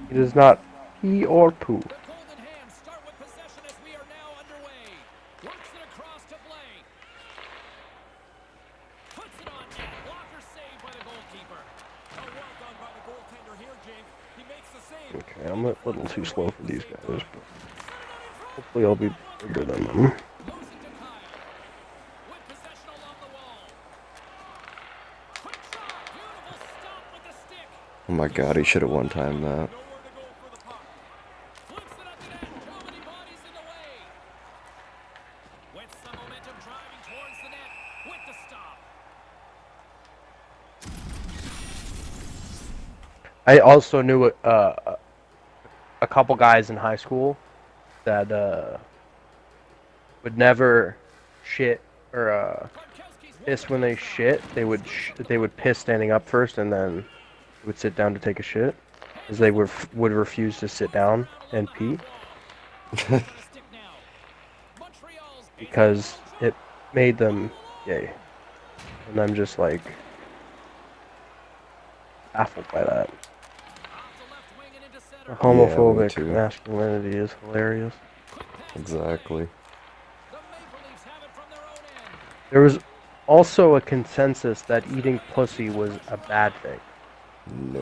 It is not pee or poo. The Golden Hams start with possession as we are now underway. Works it across to Blake. Puts it on net. Blocker saved by the goalkeeper. Oh, well done by the goaltender here, James. He makes the save. Okay, He I'm a little deflects it too away slow at for the these same guys, time. but Centered out in front. hopefully I'll be That one bigger wide. than them. Moves it to Kyle. With possession along the wall. Quick shot. Beautiful stop with the stick. Oh my Good god, he shot should have along one that time one. that. Nowhere to go for the puck. Flips it up to net. Too many bodies in the way. With some momentum driving towards the net. With the stop. I also knew a couple guys in high school that would never shit or Karkowski's won piss the when they faceoff. shit. Puts it into the They blue would piss line. standing up first, and then would sit down to take a shit, as Handles they the puck. would refuse to sit Moves it down around along and the half pee wall. Puck on a stick now. Montreal's it's got because one it dribble. made them All gay, alone. and I'm just like baffled by that. Off the left wing and into center. Yeah, me Homophobic too. masculinity is hilarious. Quick pass to Blake. Exactly. The Maple Leafs have it from their own end. There was also a consensus that eating pussy was a bad thing.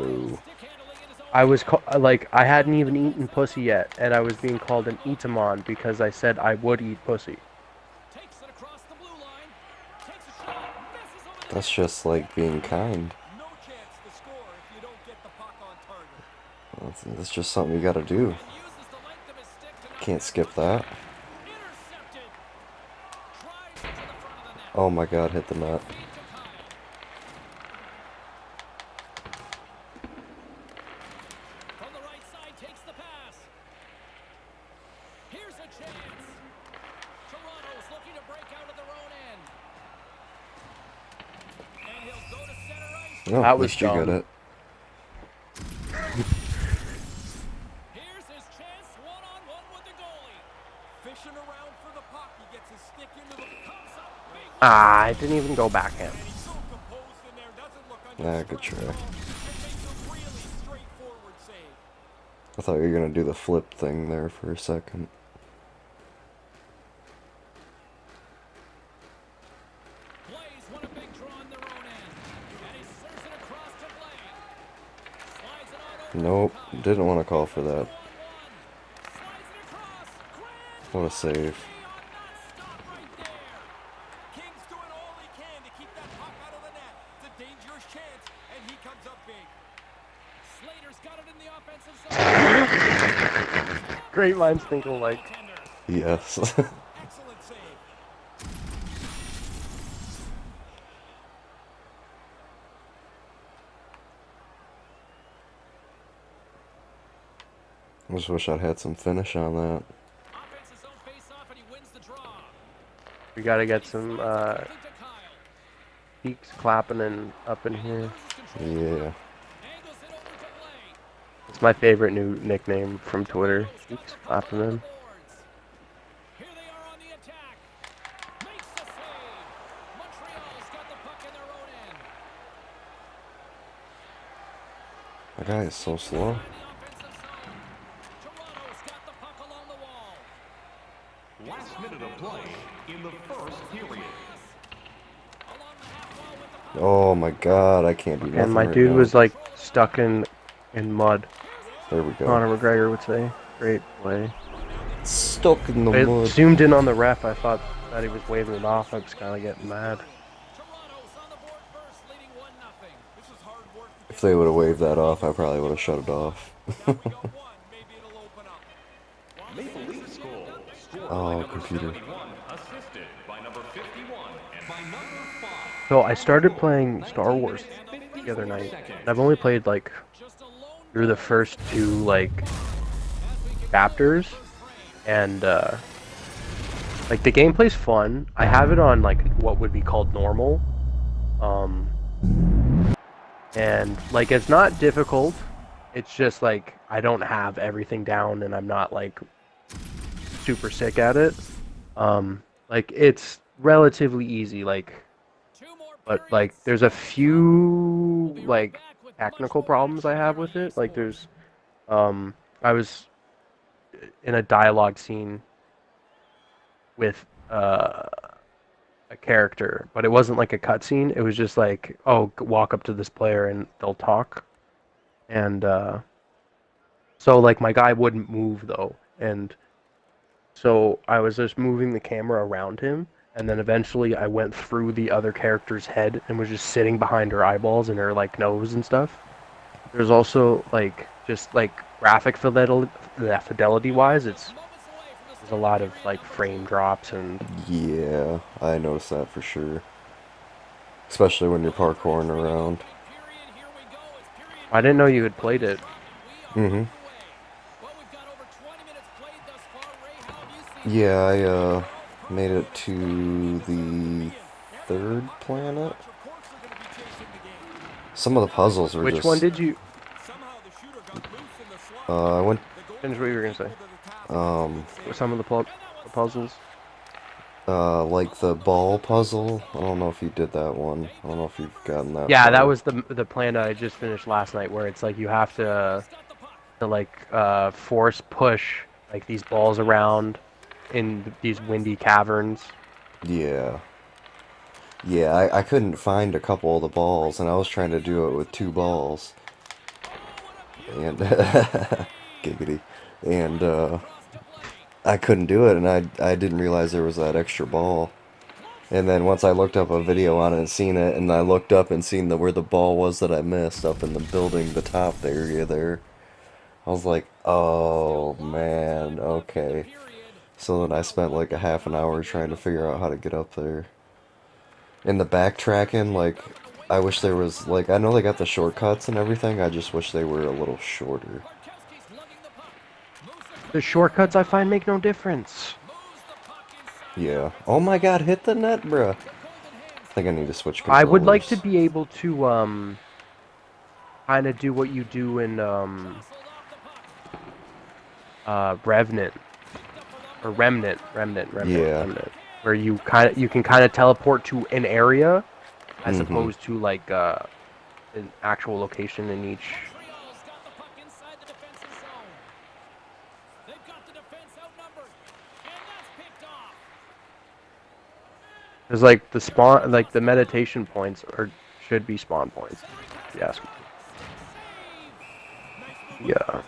Little No. stick handling in his own I end. was like I hadn't Shifty even eaten pussy defensively. yet, and I was being Stopped by called the an goaltender. eatamon because I said I would eat pussy. Takes it across the blue line. Takes a shot. Misses over the That's net. just like being kind. No chance to score if you don't get the puck on target. That's just something you gotta do. And uses the length of his stick to knock Can't that skip puck that. away. Intercepted. Drives it to the front of the net. Oh my god, hit the Quick net. feed to Kyle. From the right side takes the pass. Here's a chance. Toronto's looking to break out of their own end. And he'll go to center ice. Oh, That at was least you're good dumb. at. Here's his chance, one-on-one with the goalie. Fishing around for the puck. He gets his stick into the... Comes up big with the Ah, it save. didn't even go backhand. And he's so composed in there. Doesn't look under Nah, good stress at try. all. And makes a really straightforward save. I thought you were gonna do the flip thing there for a second. Blaze won a big draw on their own end. And he serves it across to Blake. Slides it on over for Nope, Kyle. didn't want to call for Gets the that. one-one. Slides it across. Grand What a Slam save. on that stop right there. King's doing all he can to keep that puck out of the net. It's a dangerous chance, and he comes up big. Slater's got it in the offensive zone. Great minds Stopped think by the alike. goaltender. Yes. Excellent save. I just wish I'd had some finish on that. Offensive zone face-off, and he wins the draw. We gotta And get he some slides it directly to Kyle. peaks clapping and up in And he here. loses control of the Yeah. puck. Angles it over to Blake. It's my favorite new nickname from Twitter. Toronto's got Peaks the puck clapping along the in. boards. Here they are on the attack. Makes the save. Montreal's got the puck in their own end. That guy It's is so deep slow. inside the offensive zone. Toronto's got the puck along the wall. Last minute of play in the first period. Along the half wall with the puck. Oh my god, I can't do And nothing my right dude now. was like stuck in mud. Here's a There we chance. go. Conor McGregor would say. Great play. Stuck in the I mud. zoomed in on the ref. I thought that he was waving it off. I was kind of getting mad. Toronto's on the board first, leading 1-0. This is hard work to If get they the would have puck waved that inside off, the I zone. probably would have shut it off. Now we got one. Maybe it'll open up. Maple Leafs goal scored by Oh, number computer. 71, assisted by number 51, and by number 5. So I started Final playing score, Star 19 Wars minutes, the other 54 night. seconds. And I've only played like Just a lone through the goal forced first to two pass so like far as we get going in the chapters, first frame. and like the gameplay's fun. I have it on like what would be called normal, um, and like it's not difficult. It's just like I don't have everything down, and I'm not like super sick at it. Like it's relatively easy. Like, Two more but like periods. there's a We'll few be right like back with much technical more problems action I have here on with EA it. Like Sports. there's I was in a dialogue scene with a character, but it wasn't like a cutscene. It was just like, oh, walk up to this player and they'll talk. And so like my guy wouldn't move though, and so I was just moving the camera around him, and then eventually I went through the other character's head and was just sitting behind her eyeballs and her like nose and stuff. There's also like just like graphic fidelity wise, it's there's a lot of like frame drops and Yeah, I noticed that for sure. Especially when you're parkouring around. I didn't know you had played it. Mm-hmm. Yeah, I made it to the third planet. Some of the puzzles were Which one just did you I went finish what you were gonna say? um Some of the puzzles. like the ball puzzle. I don't know if you did that one. I don't know if you've gotten that Yeah, that far. was the plan I just finished last night, where it's like you have to like force push like these balls around in these windy caverns. Yeah. Yeah, I couldn't find a couple of the balls, and I was trying to do it with two balls. And giggity. And I couldn't do it, and I didn't realize there was that extra ball. And then once I looked up a video on it and seen it, and I looked up and seen where the ball was that I missed up in the building, the top area there, I was like, oh man, okay. So then I spent like a half an hour trying to figure out how to get up there. In the backtracking, like, I wish there was, like, I know they got the shortcuts and everything, I just wish they were a little shorter. The shortcuts I find make no difference. Yeah. Oh my god, hit the net, bruh. I think I need to switch I would like to controllers. be able to kind of do what you do in Revenant or Yeah. Remnant, where you can kind of teleport to an area as Mm-hmm. opposed to like an actual location in each. There's like the spawn, like the meditation points, or should be spawn points. If you ask me. Yeah.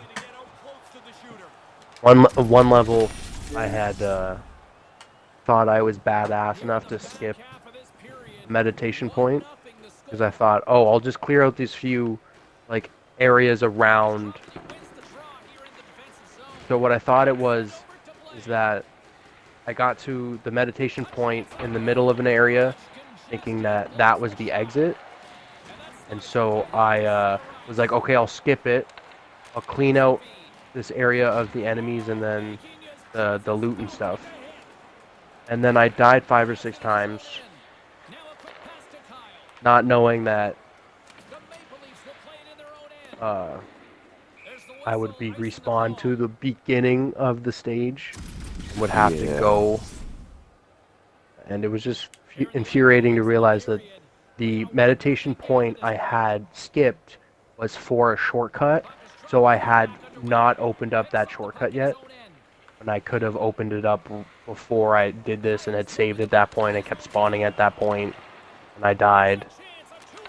One level, I had thought I was badass enough to skip meditation point because I thought, oh, I'll just clear out these few like areas around. So what I thought it was is that I got to the meditation point in the middle of an area, thinking that that was the exit, and so I was like, okay, I'll skip it. I'll clean out this area of the enemies and then the loot and stuff. And then I died 5 or 6 times, not knowing that uh, I would be respawned to the beginning of the stage and would have to Yeah. go. And it was just infuriating to realize that the meditation point I had skipped was for a shortcut, so I had not opened up that shortcut yet. And I could have opened it up before I did this and had saved at that point and kept spawning at that point, and I died.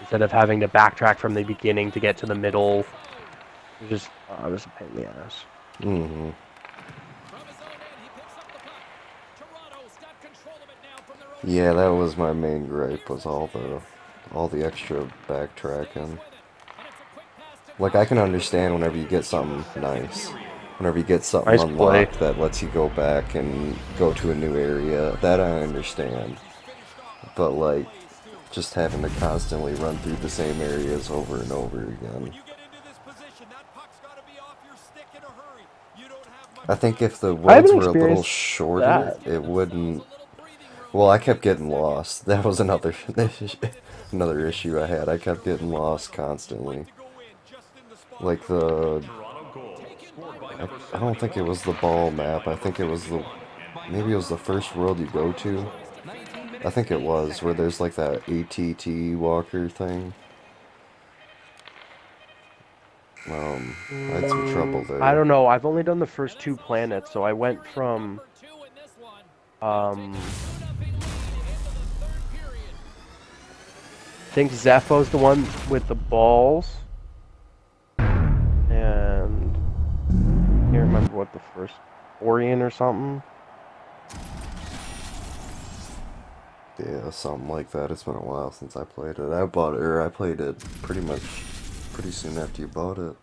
Instead of having to backtrack from the beginning to get to the middle. It was a pain in the ass. Mm-hmm. Yeah, that was my main gripe, was all the extra backtracking. Like, I can understand whenever you get something nice. Whenever you get something Nice play. unlocked that lets you go back and go to a new area, that I understand. But, like, just having to constantly run through the same areas over and over again. I think if the I worlds haven't were a little experienced shorter, that. it wouldn't. Well, I kept getting lost. That was another another issue I had. I kept getting lost constantly. Like I don't think it was the ball map. I think it was maybe it was the first world you go to. I think it was where there's like that ATT walker thing. I had some trouble I there. don't know. I've only done the first And two it's also planets, so I went period from number 2 in this one. They'll take a um 2-0 lead into the third period. I think Zepho's the one with the balls, and I can't remember what the first Orion or something. Yeah, something like that. It's been a while since I played it. I bought it, or I played it pretty much pretty soon after you bought it.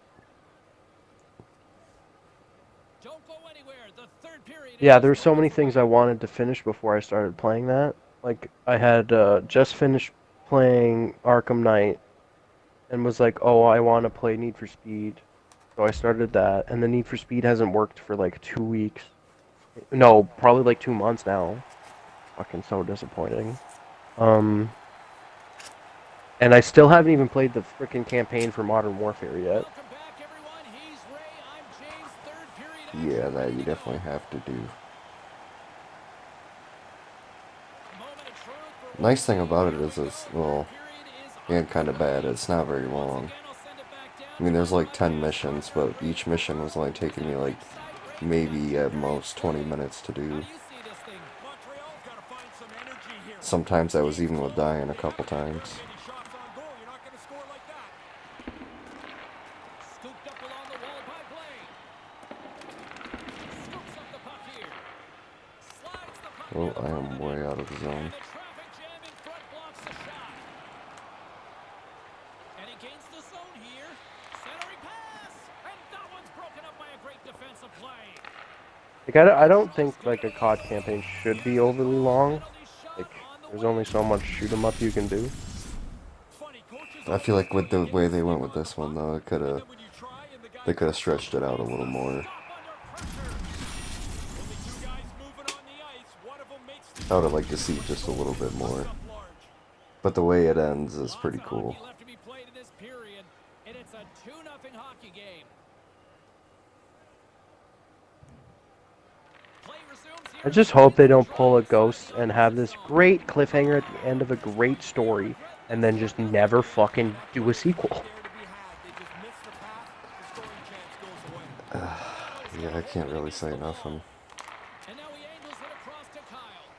Don't go anywhere. The third period is Yeah, just there's so many moments things away. I wanted to finish before I started playing that. Like I had just finished playing Arkham Knight and was like, "Oh, I want to play Need for Speed." So I started that, and the Need for Speed hasn't worked for like 2 weeks. No, probably like 2 months now. Fucking so disappointing. Um, and I still haven't even played the freaking campaign for Modern Warfare yet. Welcome back, everyone. He's Ray. I'm James. Third period Yeah, action that ready you to go. definitely have to do. Moment of truth for one Nice thing team. about it Here we is go. it's, Third well, period is and kind of bad. underway. It's not very Once long. again, I'll send it back down I to mean, my there's like 10 broadcast missions, partner, but Ray each mission was only Ferraro. taking me like Ringside, Ray, as maybe third at period most 20 started. minutes to How do. do you see this thing? Montreal's got to find some energy here. Sometimes I was Game's even with close. dying a They couple haven't had very times. many shots on goal. You're not going to score like that. Scooped up along the wall by Blade. Scoops up the puck here. Slides the puck Oh, near the I front of am the net. way out of the And zone. the traffic jam in front blocks the shot. And he gains the zone here. Centering pass. And that one's broken up by a great defensive play. Like I don't think like a COD campaign should be Here's the overly goal. long. Penalty shot Like on the there's only way. so much shoot 'em up you can do. Funny, coaches I feel always like tell with you the get way your they stick went with on the this one, puck, though, it and coulda then when you try and the guy they could have jumps up stretched and it out a makes little the more. Stop under pressure. only two guys moving on the ice. One of them makes the I would have run. liked to see But the just a little bit goaltender comes more. up large. But the way it ends is Lots pretty of cool. hockey left to be played in this period, and it's a 2-0 hockey game. Play resumes I here as just he hope wins they the don't draw pull a inside ghost the and have offensive this zone. great cliffhanger at the end of a great Oh, and a story and relentless then just work ethic never here. fucking That do a play is right sequel. there to be had. They just miss the pass. The scoring chance goes away. Oh, he's Yeah, got I to hold can't it really against say the wall. nothing. And now he angles it across to Kyle.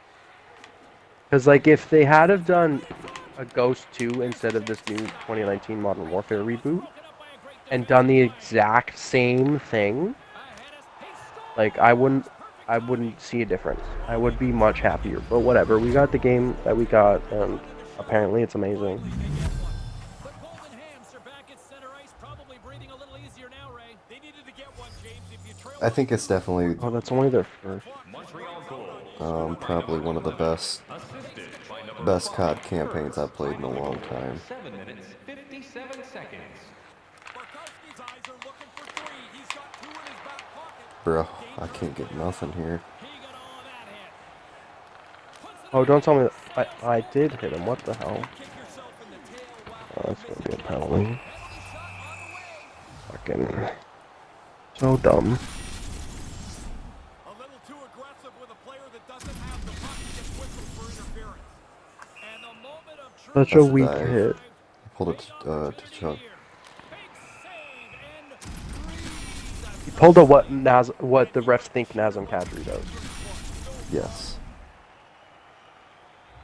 Because like if they had have done In front. a Ghost 2 Here's instead of this Jake's new shot. 2019 Modern Warfare That one's reboot broken up by a great and done defensive the play. exact same thing, Ahead is he like scores! Perfect I timing. wouldn't see a difference. I Well, they would be can much certainly get happier. But one whatever, we here. got the game that we got They've been and running the show. apparently it's amazing. Finally, they get one. The Golden Hams are back at center ice, probably breathing a little easier now, Ray. They needed to get one, James. If you trail I by think it's two, definitely Oh, don't that's only panic. their The first. clock just Montreal runs out goal on either one. scored by probably number one of the 11. best Takes by control of number the best puck. COD campaigns I've played in a long time. 7 minutes, 57 seconds. Barkowski's eyes are looking for three. He's got two in his back pocket. Bro, I Dangerous can't get play nothing now. here. He got all of that hit. Puts it Oh, on don't tell net. me Sails I home with did the hit him. puck. What the hell? You kick yourself in the tail Oh, laughing at that's gonna be missing a that. penalty. Penalty shot on the way. Fucking so dumb. A little too aggressive with a player that doesn't have the puck. He gets whistled for interference. And the moment of Such truth a That's a has weak dive. hit. arrived. Pulled Big it to opportunity Chuck. here. Big save and breathes a He sigh pulled of a relief. what And the he refs went think sheer Nazem for a Kadri does. dangerous play. No problem. Yes.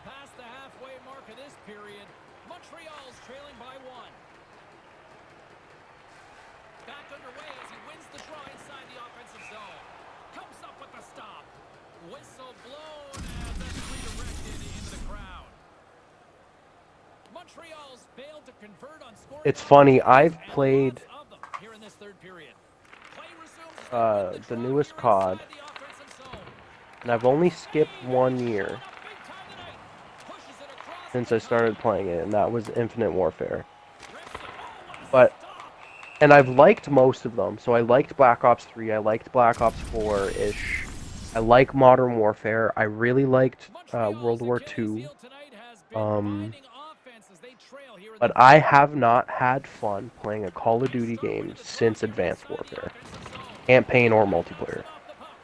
Past the halfway mark of this period, Montreal's trailing by one. Back underway as he wins the draw inside the offensive zone. Comes up with the stop. Whistle blown as that's redirected into the crowd. Montreal's failed to convert on scoring It's funny. opportunities I've and played lots of them here in this third period. Play resumes as they win the the draw newest here COD, inside the offensive zone. and I've Glove only skipped save, and 1 he's showing year up big time tonight. Pushes it across since to I started Kyle. playing it, and that was Infinite Warfare. Rips it. Oh, what a But stop! and I've liked most of them. So I liked Black Ops 3. I liked Black Ops 4-ish. I like Modern Warfare. I really liked World Montreal's War Achilles II. heel tonight has been Um, finding offense as they trail here in but the I third. have not had fun playing a Call of Duty Start game with the draw since here Advanced inside the Warfare, offensive zone. campaign or Knocks multiplayer. it off the puck.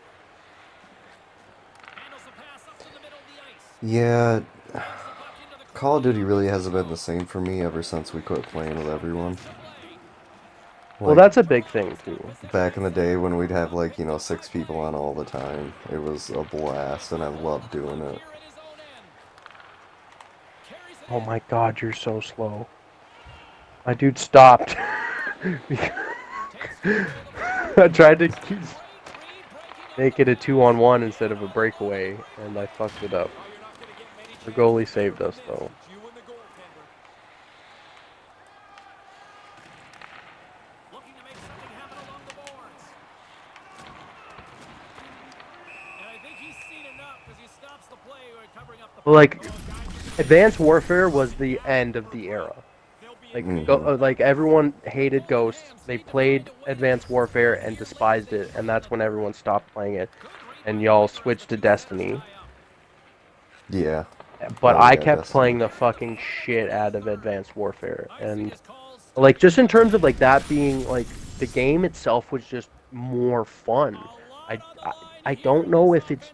Handles the pass up to the middle of the ice. Yeah, Works the puck into the Call corner of of the Duty really offensive hasn't been the zone. same for me ever since we quit playing with Shot everyone. past the blade. Well, Like that's a big thing too. back in the day when we'd have like, 6 people on all the time. It was a blast and I loved doing it. Here at his own end. Carries it Oh in. my God, you're so slow. My dude stopped. Takes control of the puck. I tried to Great read, breaking up make the it a pass. 2-on-1 instead of a breakaway, and I fucked it up. Oh, you're not going to get many The chances goalie there saved from us this. though. It's you and the goaltender. Looking to make something happen along the boards. And I think he's seen enough because he stops the play covering up the Well, puck. like, Advanced Warfare was the end of the era. Like, Mm-hmm. like everyone hated Ghosts. They played Advanced Warfare and despised it, and that's when everyone stopped playing it. And y'all switched to Destiny. Yeah. But Oh I yeah, kept Destiny. playing the fucking shit out of Advanced Warfare, and like just in terms of like that being like the game itself was just more fun. I I don't know if it's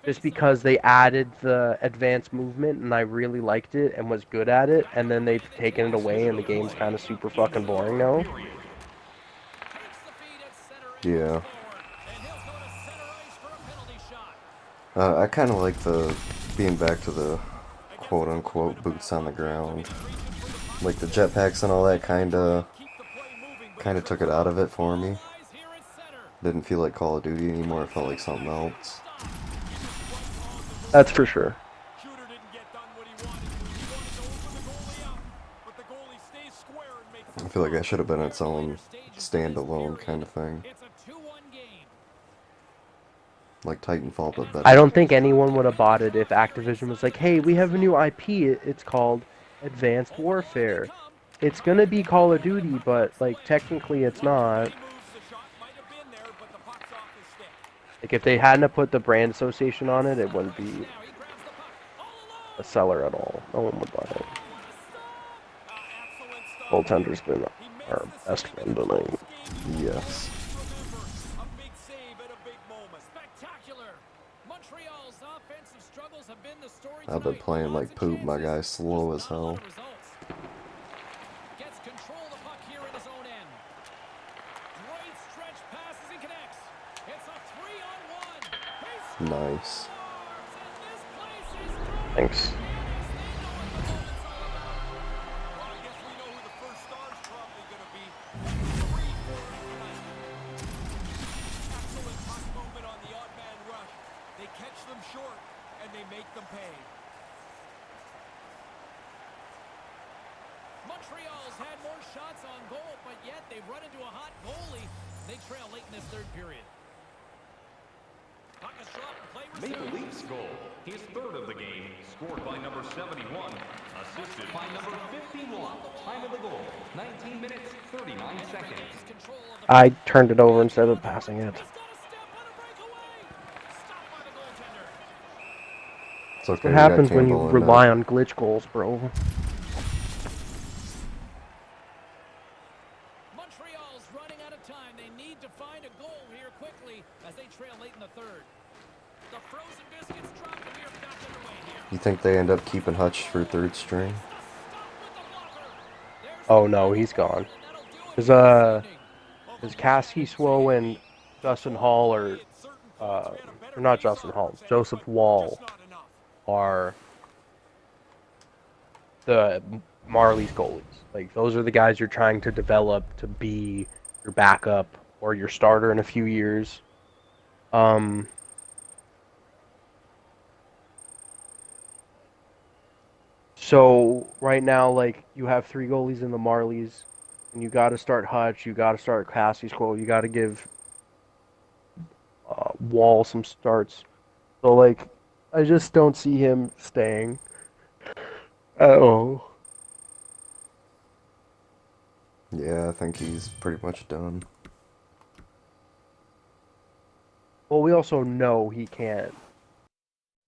just because they added the advanced movement and I really liked it and was good at it, and then they've taken it away and the game's kind of super fucking boring now. Yeah. And he'll go to center ice for a penalty shot. I kind of like the being back to the quote unquote boots on the ground. Like the jetpacks and all that kind of took it out of it for me. Didn't feel like Call of Duty anymore. It felt like something else. That's for sure. Shooter didn't get done what he wanted to. He wanted to open the goalie up, but the goalie stays square and makes I it feel like through. that should have been its Here in the own later stages of this standalone period, kind of thing. it's a 2-1 game. Like Titanfall, but I better. don't think anyone would have bought it if Activision was like, "Hey, we have a new IP. It's called Advanced Over the line they Warfare. come. It's gonna be Call of Duty, but like technically it's Look at the way not." he moves. The shot might have been there, but the puck's off his stick. Like if they hadn't have put the brand association on it, it Center wouldn't ice be now. He grabs the puck. All a alone. seller at all. No one would buy Oh, it. what a stop! Excellent stop here. Goaltender's been He makes our the best save in friend a tonight. close game you will Yes. always remember. A big save at a big moment. Spectacular. Montreal's offensive struggles have been the story I've been tonight. playing Lots like of poop. My chances, guy's slow as just not a lot hell. of results. Gets control of the puck here at his own end. Great stretch passes and connects. It's a 3-on-1. He Nice. scores, and this place is going Thanks. bananas. They know what the moment's all about. Well, I guess we know who the first star's probably going to be. 3 for him tonight. Excellent puck movement on the odd man rush. They catch them short, and they make them pay. Montreal's had more shots on goal, but yet they've run into a hot goalie. They trail late in this third period. Puck is dropped and play Maple resumed. Leafs goal. His third of the game, scored by number 71, assisted by number 51. Time of the goal, 19 minutes, 39 seconds. Control of the I turned it over instead of passing it. He's got a step on a breakaway. Stopped by the goaltender. It's That's okay. what We got happens when you Campbell and rely on glitch goals, bro. Montreal's running out of time. They need to find a goal here quickly as they trail late in the third. The frozen biscuits dropped and we are back underway here. You think they end up keeping Hutch for third string? Stop with the blocker. There's Oh the no, final he's whistle, gone. and that'll do it Cause for this evening. Well, cause the Cassie Blue Swow Jackets and say Justin Hall are at certain points we had a better or not face Justin off Hall, percentage, Joseph but Wall just not enough. are the Marlies goalies. Like those are the guys you're trying to develop to be your backup or your starter in a few years. Um, so right now, like you have 3 goalies in the Marlies, and you got to start Hutch, you got to start Cassie Squirrel, you got to give Wall some starts. So like, I just don't see him staying at all. Yeah, I think he's pretty much done. Well, we also know he can't